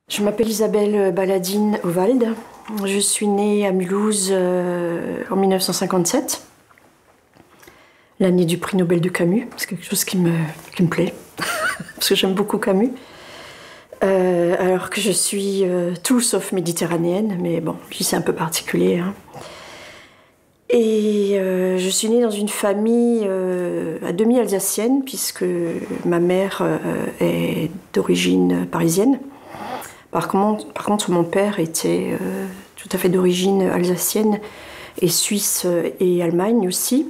Je m'appelle Isabelle Baladine-Ovald. Je suis née à Mulhouse en 1957, l'année du prix Nobel de Camus. C'est quelque chose qui me plaît, parce que j'aime beaucoup Camus. Alors que je suis tout sauf méditerranéenne, mais bon, c'est un peu particulier. Hein. Et je suis née dans une famille à demi alsacienne, puisque ma mère est d'origine parisienne. Par contre, mon père était tout à fait d'origine alsacienne et suisse et Allemagne aussi.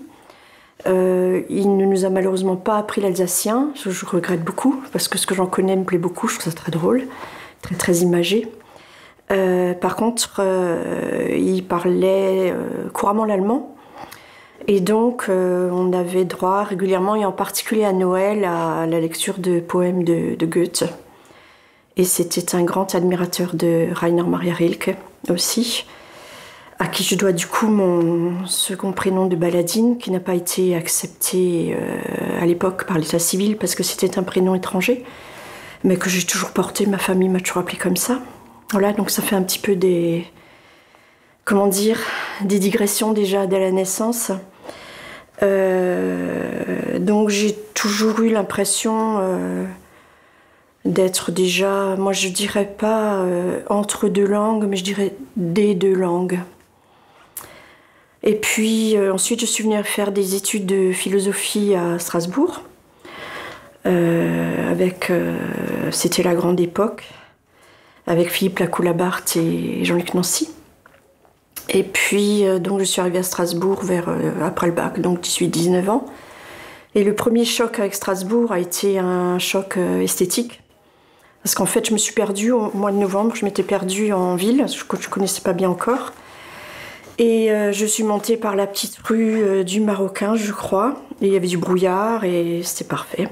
Il ne nous a malheureusement pas appris l'alsacien, je regrette beaucoup, parce que ce que j'en connais me plaît beaucoup, je trouve ça très drôle, très, très imagé. Par contre, il parlait couramment l'allemand, et donc on avait droit régulièrement, et en particulier à Noël, à la lecture de poèmes de Goethe. Et c'était un grand admirateur de Rainer Maria Rilke aussi, à qui je dois du coup mon second prénom de Baladine, qui n'a pas été accepté à l'époque par l'état civil parce que c'était un prénom étranger, mais que j'ai toujours porté, ma famille m'a toujours appelé comme ça. Voilà, donc ça fait un petit peu des... comment dire, des digressions déjà dès la naissance. Donc j'ai toujours eu l'impression... d'être déjà, moi je dirais pas entre deux langues, mais je dirais des deux langues. Et puis ensuite je suis venue faire des études de philosophie à Strasbourg, c'était la grande époque, avec Philippe Lacoue-Labarthe et Jean-Luc Nancy. Et puis donc je suis arrivée à Strasbourg après le bac, donc 18-19 ans. Et le premier choc avec Strasbourg a été un choc esthétique. Parce qu'en fait, je me suis perdue au mois de novembre, je m'étais perdue en ville, que je ne connaissais pas bien encore. Et je suis montée par la petite rue du Marocain, je crois. Et il y avait du brouillard et c'était parfait.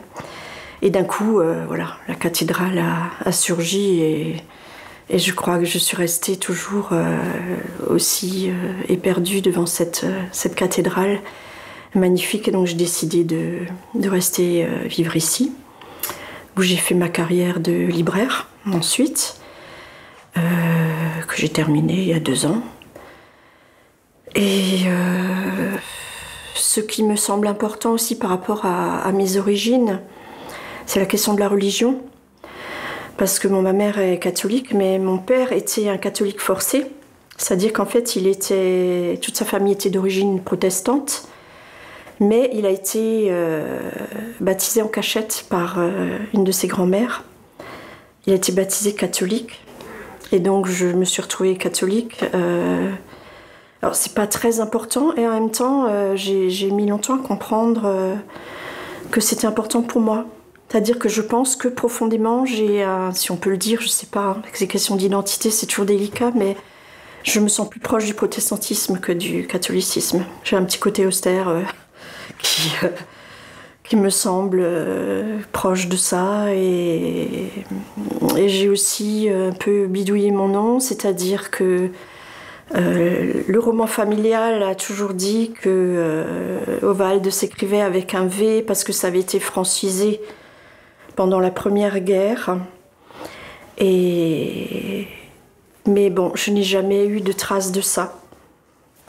Et d'un coup, voilà, la cathédrale a surgi et je crois que je suis restée toujours aussi éperdue devant cette cathédrale magnifique. Et donc j'ai décidé de rester vivre ici, où j'ai fait ma carrière de libraire ensuite, que j'ai terminée il y a 2 ans. Et ce qui me semble important aussi par rapport à mes origines, c'est la question de la religion. Parce que ma mère est catholique, mais mon père était un catholique forcé. C'est-à-dire qu'en fait, toute sa famille était d'origine protestante. Mais il a été baptisé en cachette par une de ses grand-mères. Il a été baptisé catholique. Et donc, je me suis retrouvée catholique. Alors, c'est pas très important. Et en même temps, j'ai mis longtemps à comprendre que c'était important pour moi. C'est-à-dire que je pense que profondément, si on peut le dire, je sais pas, avec ces questions d'identité, c'est toujours délicat, mais je me sens plus proche du protestantisme que du catholicisme. J'ai un petit côté austère... qui me semble proche de ça et j'ai aussi un peu bidouillé mon nom, c'est-à-dire que le roman familial a toujours dit que Ovald s'écrivait avec un V parce que ça avait été francisé pendant la Première Guerre. Mais bon, je n'ai jamais eu de traces de ça,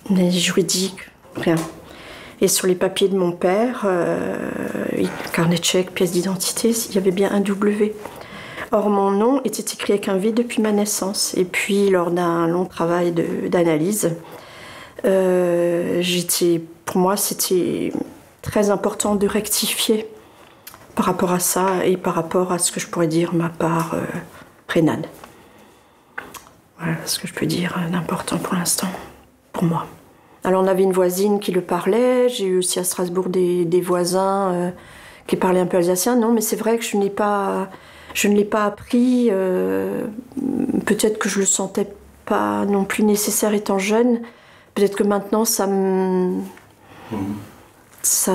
mais juridique, rien. Et sur les papiers de mon père, carnet de chèques, pièce d'identité, il y avait bien un W. Or, mon nom était écrit avec un V depuis ma naissance. Et puis, lors d'un long travail d'analyse, pour moi, c'était très important de rectifier par rapport à ça et par rapport à ce que je pourrais dire ma part rénale. Voilà ce que je peux dire d'important pour l'instant, pour moi. Alors on avait une voisine qui le parlait, j'ai eu aussi à Strasbourg des voisins qui parlaient un peu alsacien. Non, mais c'est vrai que je ne l'ai pas appris, peut-être que je le sentais pas non plus nécessaire étant jeune, peut-être que maintenant ça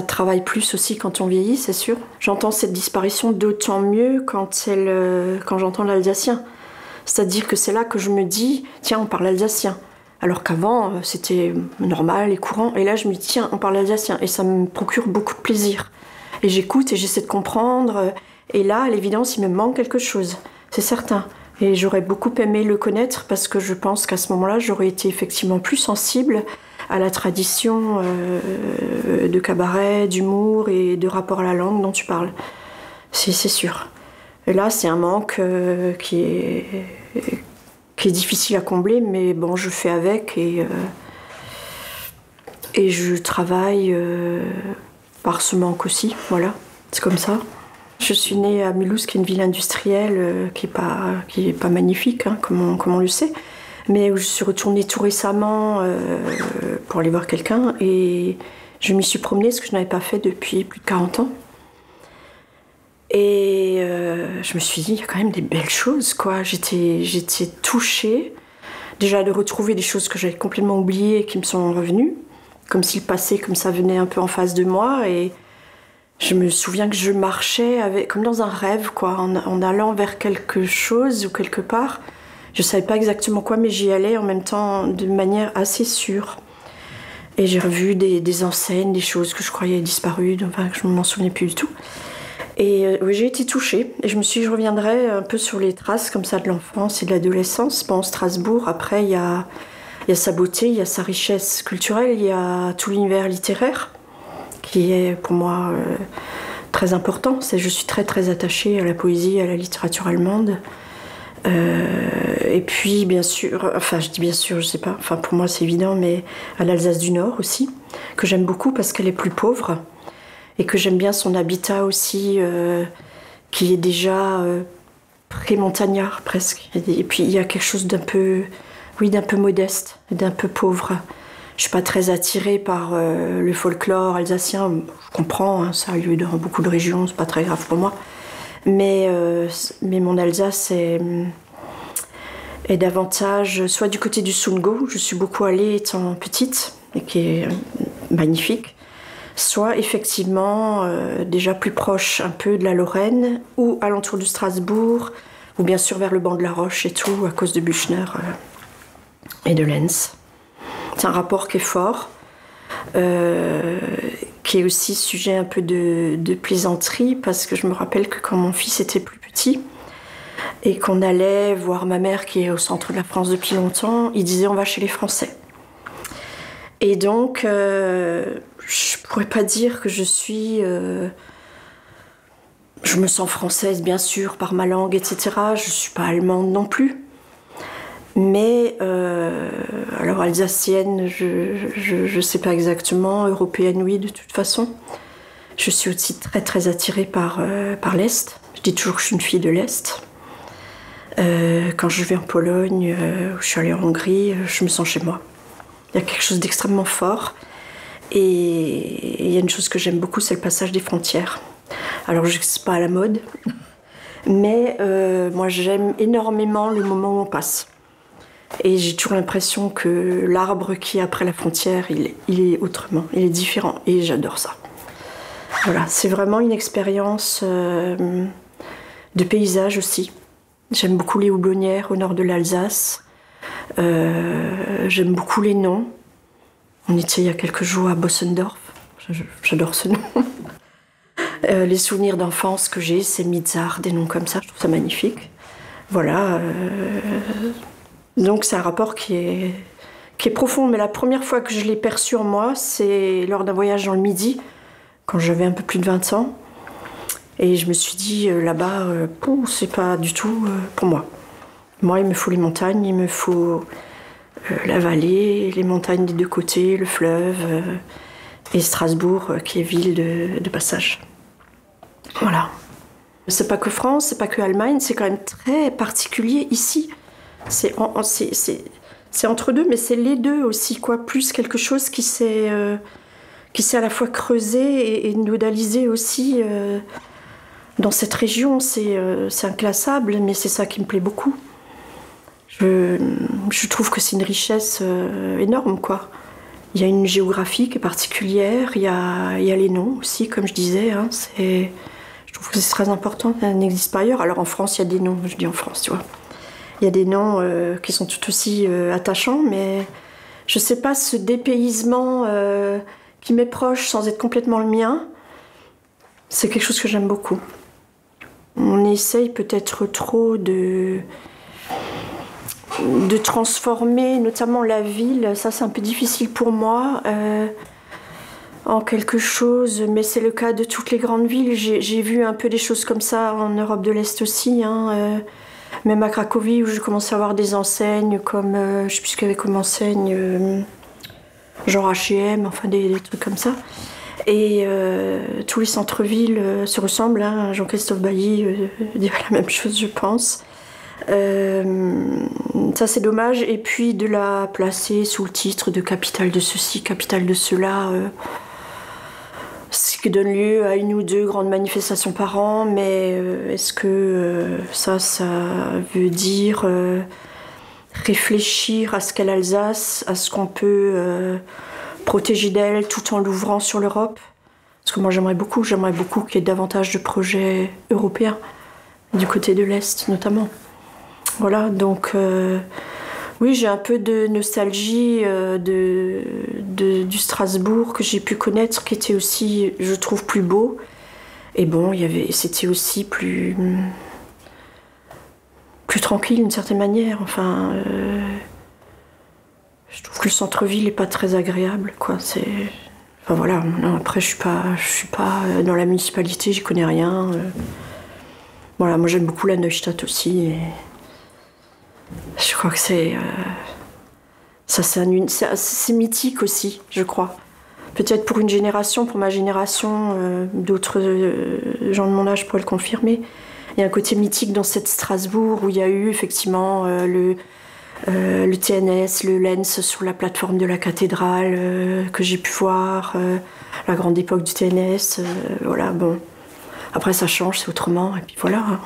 travaille plus aussi quand on vieillit, c'est sûr. J'entends cette disparition d'autant mieux quand j'entends l'alsacien. C'est-à-dire que c'est là que je me dis, tiens, on parle alsacien. Alors qu'avant, c'était normal et courant. Et là, je me dis, tiens, on parle alsacien. Et ça me procure beaucoup de plaisir. Et j'écoute et j'essaie de comprendre. Et là, à l'évidence, il me manque quelque chose. C'est certain. Et j'aurais beaucoup aimé le connaître parce que je pense qu'à ce moment-là, j'aurais été effectivement plus sensible à la tradition de cabaret, d'humour et de rapport à la langue dont tu parles. C'est sûr. Et là, c'est un manque qui est difficile à combler, mais bon, je fais avec et je travaille par ce manque aussi. Voilà, c'est comme ça. Je suis née à Mulhouse, qui est une ville industrielle qui est pas magnifique, hein, comme on le sait, mais où je suis retournée tout récemment pour aller voir quelqu'un et je m'y suis promenée, ce que je n'avais pas fait depuis plus de 40 ans. Et je me suis dit, il y a quand même des belles choses, quoi. J'étais touchée, déjà de retrouver des choses que j'avais complètement oubliées et qui me sont revenues, comme si le passé, comme ça, venait un peu en face de moi. Et je me souviens que je marchais comme dans un rêve, quoi, en allant vers quelque chose ou quelque part. Je savais pas exactement quoi, mais j'y allais en même temps de manière assez sûre. Et j'ai revu des enseignes, des choses que je croyais disparues, enfin que je ne m'en souvenais plus du tout. Et oui, j'ai été touchée. Et je me suis dit, je reviendrai un peu sur les traces comme ça de l'enfance et de l'adolescence. Bon, Strasbourg, après, il y a sa beauté, il y a sa richesse culturelle, il y a tout l'univers littéraire qui est pour moi très important. Je suis très très attachée à la poésie et à la littérature allemande. Et puis bien sûr, enfin je dis bien sûr, je sais pas, enfin pour moi c'est évident, mais à l'Alsace du Nord aussi, que j'aime beaucoup parce qu'elle est plus pauvre et que j'aime bien son habitat aussi, qui est déjà pré-montagnard presque. Et puis il y a quelque chose d'un peu, oui, d'un peu modeste, d'un peu pauvre. Je suis pas très attirée par le folklore alsacien. Je comprends, hein, ça a lieu dans beaucoup de régions, c'est pas très grave pour moi. Mais mon Alsace est davantage soit du côté du Sundgau, je suis beaucoup allée étant petite, et qui est magnifique, soit effectivement déjà plus proche un peu de la Lorraine, ou alentour de Strasbourg, ou bien sûr vers le banc de la Roche et tout, à cause de Büchner et de Lenz. C'est un rapport qui est fort, qui est aussi sujet un peu de plaisanterie, parce que je me rappelle que quand mon fils était plus petit et qu'on allait voir ma mère qui est au centre de la France depuis longtemps, il disait on va chez les Français. Et donc, je pourrais pas dire que je me sens française bien sûr par ma langue, etc. Je suis pas allemande non plus. Mais, alors alsacienne, je sais pas exactement, européenne oui de toute façon. Je suis aussi très très attirée par l'Est. Je dis toujours que je suis une fille de l'Est. Quand je vais en Pologne, je suis allée en Hongrie, je me sens chez moi. Il y a quelque chose d'extrêmement fort. Et il y a une chose que j'aime beaucoup, c'est le passage des frontières. Alors je ne suis pas à la mode, mais moi j'aime énormément le moment où on passe. Et j'ai toujours l'impression que l'arbre qui est après la frontière, il est autrement, il est différent. Et j'adore ça. Voilà, c'est vraiment une expérience de paysage aussi. J'aime beaucoup les houblonnières au nord de l'Alsace. J'aime beaucoup les noms. On était il y a quelques jours à Bossendorf. J'adore ce nom. Les souvenirs d'enfance que j'ai, c'est Mizar, des noms comme ça. Je trouve ça magnifique. Voilà. Donc c'est un rapport qui est profond, mais la première fois que je l'ai perçu en moi, c'est lors d'un voyage dans le Midi, quand j'avais un peu plus de 20 ans. Et je me suis dit, là-bas, c'est pas du tout pour moi. Moi, il me faut les montagnes, il me faut la vallée, les montagnes des deux côtés, le fleuve, et Strasbourg, qui est ville de passage. Voilà. C'est pas que France, c'est pas que Allemagne, c'est quand même très particulier ici. C'est entre deux, mais c'est les deux aussi, quoi. Plus quelque chose qui s'est à la fois creusé et nodalisé aussi dans cette région. C'est inclassable, mais c'est ça qui me plaît beaucoup. Je trouve que c'est une richesse énorme, quoi. Il y a une géographie qui est particulière, il y a les noms aussi, comme je disais. Hein, je trouve que c'est très important, ça n'existe pas ailleurs. Alors en France, il y a des noms, je dis en France, tu vois. Il y a des noms qui sont tout aussi attachants, mais je ne sais pas, ce dépaysement qui m'est proche sans être complètement le mien, c'est quelque chose que j'aime beaucoup. On essaye peut-être trop de de transformer notamment la ville, ça c'est un peu difficile pour moi, en quelque chose, mais c'est le cas de toutes les grandes villes. J'ai vu un peu des choses comme ça en Europe de l'Est aussi, hein, même à Cracovie où je commençais à voir des enseignes comme, je sais plus ce qu'il y avait comme enseigne, genre H&M, enfin des trucs comme ça. Et tous les centres-villes se ressemblent, hein. Jean-Christophe Bailly dirait la même chose, je pense. Ça c'est dommage. Et puis de la placer sous le titre de capitale de ceci, capitale de cela, ce qui donne lieu à une ou deux grandes manifestations par an. Mais est-ce que ça veut dire réfléchir à ce qu'est l'Alsace, à ce qu'on peut protéger d'elle tout en l'ouvrant sur l'Europe? Parce que moi j'aimerais beaucoup qu'il y ait davantage de projets européens, du côté de l'Est notamment. Voilà, donc oui, j'ai un peu de nostalgie du Strasbourg que j'ai pu connaître, qui était aussi, je trouve, plus beau. Et bon, c'était aussi plus tranquille d'une certaine manière. Enfin, je trouve que le centre-ville n'est pas très agréable, quoi. Enfin voilà. Non, après, je suis pas dans la municipalité, j'y connais rien. Voilà, moi j'aime beaucoup la Neustadt aussi. Et je crois que c'est mythique aussi, je crois. Peut-être pour une génération, pour ma génération, d'autres gens de mon âge pourraient le confirmer. Il y a un côté mythique dans cette Strasbourg où il y a eu effectivement le TNS, le Lens sur la plateforme de la cathédrale que j'ai pu voir, la grande époque du TNS. Voilà, bon. Après, ça change, c'est autrement. Et puis voilà, hein.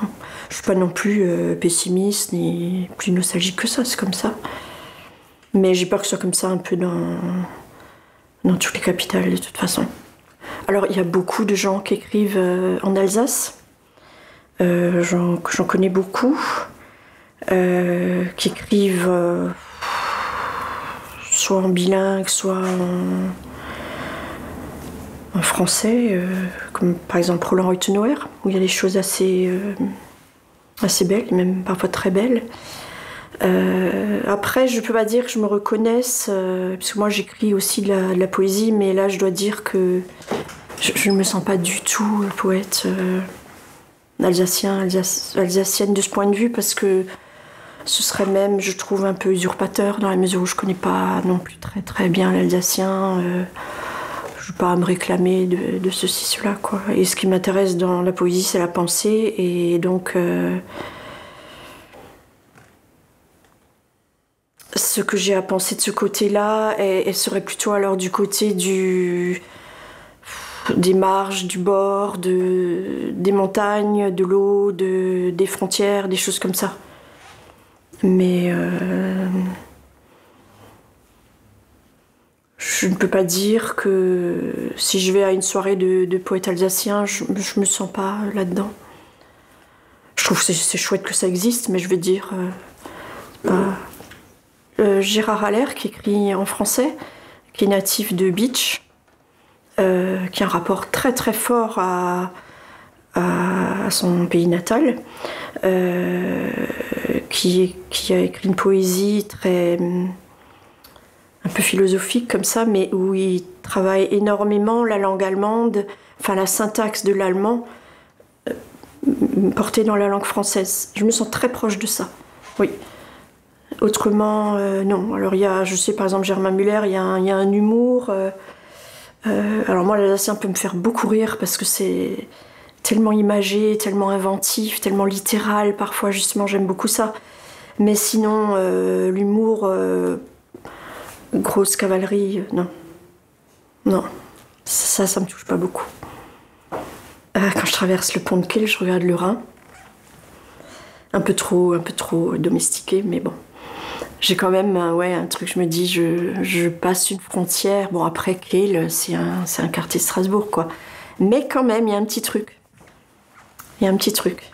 Je suis pas non plus pessimiste ni plus nostalgique que ça, c'est comme ça. Mais j'ai peur que ce soit comme ça un peu dans toutes les capitales, de toute façon. Alors, il y a beaucoup de gens qui écrivent en Alsace. J'en connais beaucoup. Qui écrivent soit en bilingue, soit en français, comme par exemple Roland Reutenauer, où il y a des choses assez belles, même parfois très belles. Après, je peux pas dire que je me reconnaisse, parce que moi j'écris aussi de la poésie, mais là je dois dire que je ne me sens pas du tout poète alsacienne de ce point de vue, parce que ce serait même, je trouve, un peu usurpateur dans la mesure où je connais pas non plus très très bien l'alsacien. Je ne veux pas me réclamer de ceci, cela, quoi. Et ce qui m'intéresse dans la poésie, c'est la pensée. Et donc, ce que j'ai à penser de ce côté-là, elle serait plutôt alors du côté des marges, du bord, des montagnes, de l'eau, des frontières, des choses comme ça. Mais je ne peux pas dire que si je vais à une soirée de poètes alsaciens, je me sens pas là-dedans. Je trouve que c'est chouette que ça existe, mais je veux dire... Gérard Haller, qui écrit en français, qui est natif de Bitche, qui a un rapport très très fort à son pays natal, qui a écrit une poésie très... un peu philosophique comme ça, mais où il travaille énormément la langue allemande, enfin la syntaxe de l'allemand portée dans la langue française. Je me sens très proche de ça, oui. Autrement, non. Alors il y a, je sais par exemple Germain Müller, il y a un humour. Alors moi l'alsacien peut me faire beaucoup rire parce que c'est tellement imagé, tellement inventif, tellement littéral. Parfois justement j'aime beaucoup ça. Mais sinon l'humour... grosse cavalerie, non. Non, ça me touche pas beaucoup. Quand je traverse le pont de Kehl, je regarde le Rhin. Un peu trop domestiqué, mais bon. J'ai quand même un truc, je me dis, je passe une frontière. Bon, après Kehl, c'est un quartier de Strasbourg, quoi. Mais quand même, il y a un petit truc. Il y a un petit truc.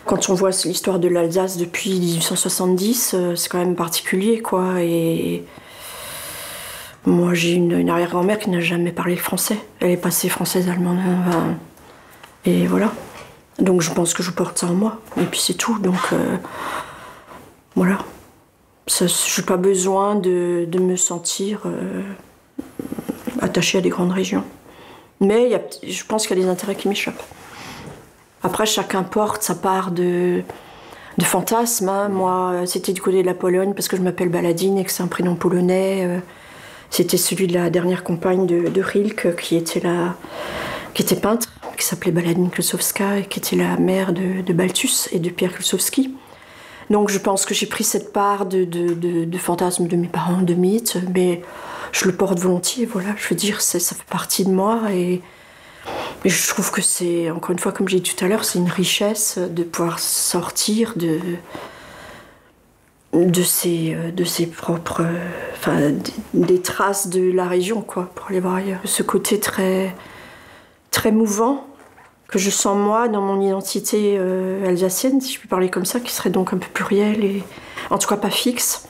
Quand on voit l'histoire de l'Alsace depuis 1870, c'est quand même particulier, quoi. Et... moi, j'ai une arrière-grand-mère qui n'a jamais parlé le français. Elle est passée française-allemande. Et voilà. Donc je pense que je porte ça en moi. Et puis c'est tout. Donc voilà. Je n'ai pas besoin de me sentir attachée à des grandes régions. Mais je pense qu'il y a des intérêts qui m'échappent. Après, chacun porte sa part de fantasmes. Hein. Moi, c'était du côté de la Pologne parce que je m'appelle Baladine et que c'est un prénom polonais. C'était celui de la dernière compagne de Rilke qui était peintre, qui s'appelait Baladine Klusowska et qui était la mère de Balthus et de Pierre Klusowski. Donc je pense que j'ai pris cette part de fantasmes de mes parents, de mythes, mais je le porte volontiers, voilà. Je veux dire, ça fait partie de moi et je trouve que c'est, encore une fois, comme j'ai dit tout à l'heure, c'est une richesse de pouvoir sortir de ses propres, enfin, des traces de la région, quoi, pour aller voir ailleurs. Ce côté très, très mouvant que je sens moi dans mon identité alsacienne, si je puis parler comme ça, qui serait donc un peu pluriel et en tout cas pas fixe.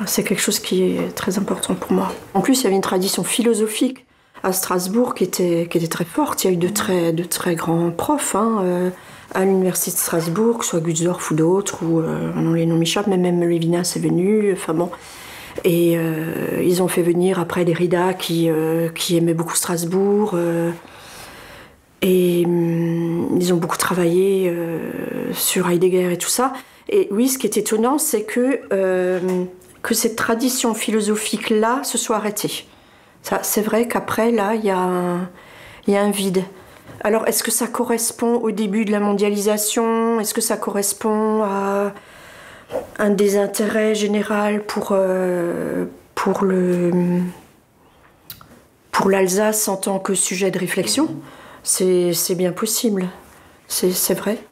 C'est quelque chose qui est très important pour moi. En plus, il y avait une tradition philosophique à Strasbourg qui était très forte. Il y a eu de très grands profs à l'université de Strasbourg, que ce soit Gutzdorf ou d'autres, ou les noms m'échappent, mais même Lévinas est venu. Enfin bon. Et ils ont fait venir après Derrida qui aimait beaucoup Strasbourg. Et ils ont beaucoup travaillé sur Heidegger et tout ça. Et oui, ce qui est étonnant, c'est que cette tradition philosophique-là se soit arrêtée. C'est vrai qu'après, là, il y a un vide. Alors, est-ce que ça correspond au début de la mondialisation? Est-ce que ça correspond à un désintérêt général pour l'Alsace en tant que sujet de réflexion? C'est bien possible, c'est vrai.